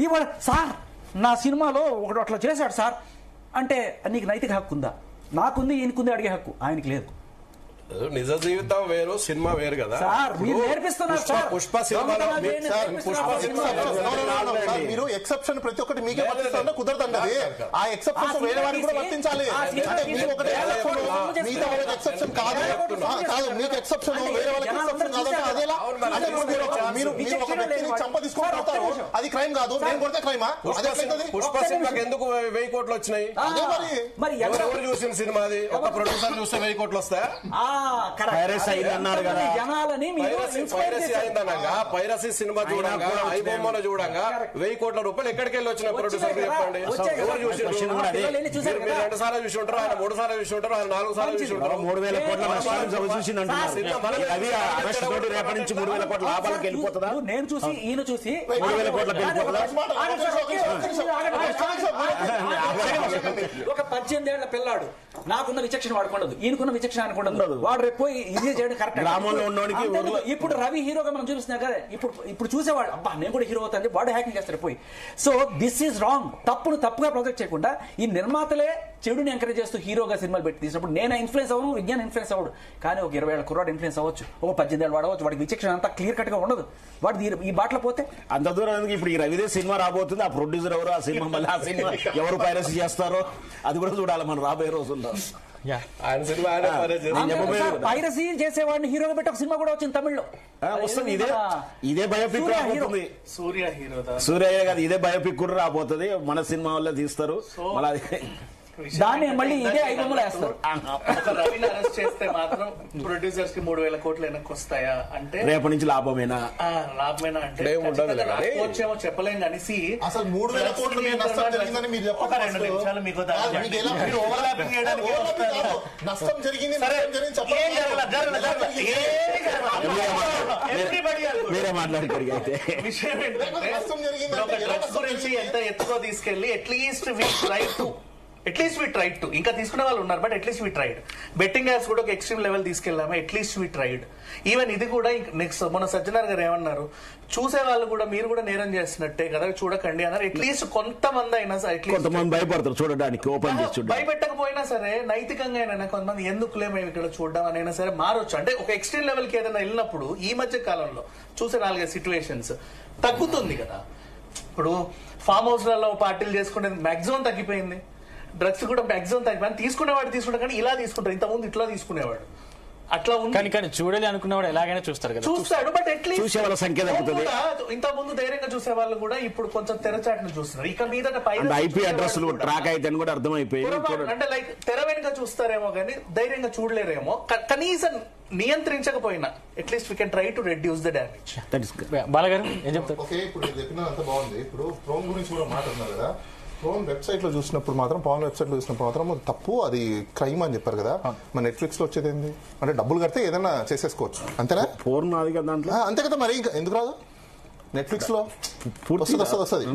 ఇవాళ సార్ నా సినిమాలో ఒకడు అట్లా చేశాడు సార్ అంటే నీకు నైతిక హక్కు ఉందా? నాకుంది, ఈయనకుంది అడిగే హక్కు, ఆయనకి లేదు. నిజ జీవితం వేరు, సినిమా వేరు కదా సార్. మీరు నేర్పిస్తున్నారు సార్. పుష్ప సినిమాలో మీరు ఎక్సెప్షన్ ప్రతి ఒక్కటి మీకే వర్తిస్తుందా? కుదరదండి. అది ఆ ఎక్సెప్షన్ వేరే వాడికి కూడా వర్తించాలి. అంటే మీరు ఒకటి మిగతా వాళ్ళకి ఎక్సెప్షన్ కాదు కాదు మీకు ఎక్సెప్షన్ వేరే వాళ్ళకి ఎక్సెప్షన్ కాదంటే అదేలా? అంటే మీరు ఒక వ్యక్తిని చంప తీసుకొని కొడతారు, అది క్రైమ్ కాదు, నేను కొడితే క్రైమా? పుష్ప సినిమాకి ఎందుకు 1000 కోట్లు వచ్చినాయి? మరి ఎవరు చూసిన సినిమా అది? ఒక ప్రొడ్యూసర్ చూస్తే 1000 కోట్లు వస్తాయా? పైరసీ సినిమా చూడంగా, ఐబొమ్మను చూడంగా 1000 కోట్ల రూపాయలు ఎక్కడికి వెళ్ళి వచ్చిన ప్రొడ్యూసర్ చెప్పండి. ఎవరు చూసి? మీరు 2 సార్లు చూసి ఉంటారు, ఆయన 3 సార్లు చూసి ఉంటారు, ఆయన 4 సార్లు చూసి ఉంటారు. 3000 కోట్ల నష్టాలు చూసి రేపటి నుంచి 3000 కోట్ల లాభాలకు వెళ్ళిపోతుందా? నేను చూసి ఈయన చూసి 3000 కోట్లకు వెళ్ళిపోతుందా? ఒక 18 ఏళ్ల పిల్లాడు, నాకున్న విచక్షణ వాడుకుండదు, ఈయనకున్న విచక్షణ అనుకుండదు. వాడు రేపు పోయి ఇది చేయడం కరెక్ట్. గ్రామంలో ఉన్నోడికి ఇప్పుడు రవి హీరోగా మనం చూపిస్తున్నాం కదా, ఇప్పుడు చూసేవాడు అబ్బా నేను కూడా హీరో అవుతాను, వాడు హ్యాకింగ్ చేస్తాడు పోయి. So this is wrong. తప్పును తప్పుగా ప్రొజెక్ట్ చేయకుండా ఈ నిర్మాతలే చెడుని ఎంకరేజ్ చేస్తూ హీరోగా సినిమాలు పెట్టి తీసినప్పుడు నేను ఇన్ఫ్లుయెన్స్ అవ్వను, విజ్ఞానం ఇన్ఫ్లుయెన్స్ అవ్వడు. కానీ ఒక 20 ఏళ్ల కుర్రాడు ఇన్ఫ్లుయెన్స్ అవ్వచ్చు, ఒక 18 ఏళ్ళు వాడవచ్చు. వాడికి విచక్షణ అంతా క్లియర్ కట్ గా ఉండదు. వాడు ఈ బాటలో పోతే అంత దూరం. ఇప్పుడు ఈ రవిదే సినిమా రాబోతుంది, ఆ ప్రొడ్యూసర్ ఎవరు, ఆ సినిమా మళ్ళీ ఆ సినిమా ఎవరు పైరసీ చేస్తారో అది కూడా చూడాలి మనం రాబోయే రోజుల్లో. పైరసీ చేసేవాడిని హీరోగా పెట్టి ఒక సినిమా కూడా వచ్చింది తమిళ్లో వస్తుంది. ఇదే బయోపిక్ రాబోతుంది. సూర్య కాదు, ఇదే బయోపిక్ కూడా రాబోతుంది. మన సినిమా వల్ల తీస్తారు. మళ్ళీ దాన్ని మళ్ళీ ఇదే ఐబొమ్మలో వేస్తారు. రవిని అరెస్ట్ చేస్తే మాత్రం ప్రొడ్యూసర్స్ కి 3000 కోట్లు వెనక్కి వస్తాయా అంటే రేపటి నుంచి లాభమేనా? లాభమేనా అంటే వచ్చేమో చెప్పలేం కానీ అసలు 3000 కోట్లు నష్టం జరిగిందని మీరు చెప్పండి. 2 నిమిషాలు మీకు నష్టం జరిగింది మీరే మాట్లాడుకోరు. అయితే విషయం ఏంటంటే డ్రగ్స్ గురించి ఎంత ఎత్తుగా తీసుకెళ్లి అట్లీస్ట్ వీ ట్రైడ్ టు ఇంకా తీసుకునే వాళ్ళు ఉన్నారు, but at least we tried. Betting apps కూడా ఒక ఎక్స్ట్రీమ్ లెవెల్ తీసుకెళ్లాము, అట్లీస్ట్ వీ ట్రైడ్. ఈవెన్ ఇది కూడా నెక్స్ట్ మొన్న సజ్జనార్ గారు ఏమన్నారు, చూసే వాళ్ళు కూడా మీరు కూడా నేరం చేస్తున్నట్టే కదా, చూడకండి అన్నారు. అట్లీస్ట్ కొంతమంది అయినా కొంతమంది భయపడతారు చూడడానికి, ఓపెన్ చేసి భయపెట్టకపోయినా సరే నైతికంగా అయినా కొంతమంది ఎందుకులే మేము ఇక్కడ చూడడం అనైనా సరే మారొచ్చు. అంటే ఒక ఎక్స్ట్రీమ్ లెవెల్ కి ఏదైనా వెళ్ళినప్పుడు ఈ మధ్య కాలంలో చూసే 4 సిచ్యువేషన్స్ తగ్గుతుంది కదా. ఇప్పుడు ఫామ్ హౌస్ లలో పార్టీలు చేసుకునేది మాక్సిమం తగ్గిపోయింది, డ్రగ్స్ కూడా మాక్సిమం తగ్గిపోయింది. తీసుకునేవాడు తీసుకుంటారు కానీ ఇలా తీసుకుంటారు, ఇంతకుముందు ఇట్లా తీసుకునేవాడు అట్లా ఉంది. కానీ చూడాలి అనుకునేవాడు ఎలాగైనా చూస్తారు కదా, చూస్తాడు. బట్ అట్లీస్ట్ చూసే వాళ్ళ సంఖ్య తగ్గుతుంది. ఇంత ముందు ధైర్యంగా చూసే వాళ్ళు కూడా ఇప్పుడు కొంచెం తెరచాటును చూస్తున్నారు. ఇక మీద ఐపీ అడ్రస్ ట్రాక్ అయితే కూడా అర్థమైపోయింది. అంటే లైక్ తెర వెనుక చూస్తారేమో కానీ ధైర్యంగా చూడలేరేమో. కనీసం నియంత్రించకపోయినా at least we can try to reduce the damage. బాలగారు ఏం చెప్తారు? ఓకే, ఇప్పుడు చెప్పిన అంత బాగుంది. ఇప్పుడు ప్రోమ్ గురించి కూడా మాట్లాడుతున్నారు కదా. పవన్ వెబ్సైట్ లో చూసినప్పుడు మాత్రం తప్పు, అది క్రైమ్ అని చెప్పారు కదా. మన నెట్ఫ్లిక్స్ లో వచ్చేది ఏంది అంటే డబ్బులు కడితే ఏదైనా చేసేసుకోవచ్చు అంతేనా? ఫోన్ నాది కదా దాంట్లో, అంతే కదా. మరి ఎందుకు రాదు? నెట్ఫ్లిక్స్ లో వస్తుంది.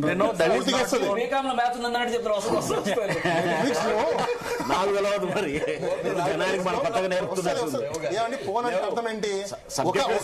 మరి జనానికి మన కొత్తగా నేర్పుతున్నారు. ఏమండి ఫోన్ అంటే అర్థం ఏంటి?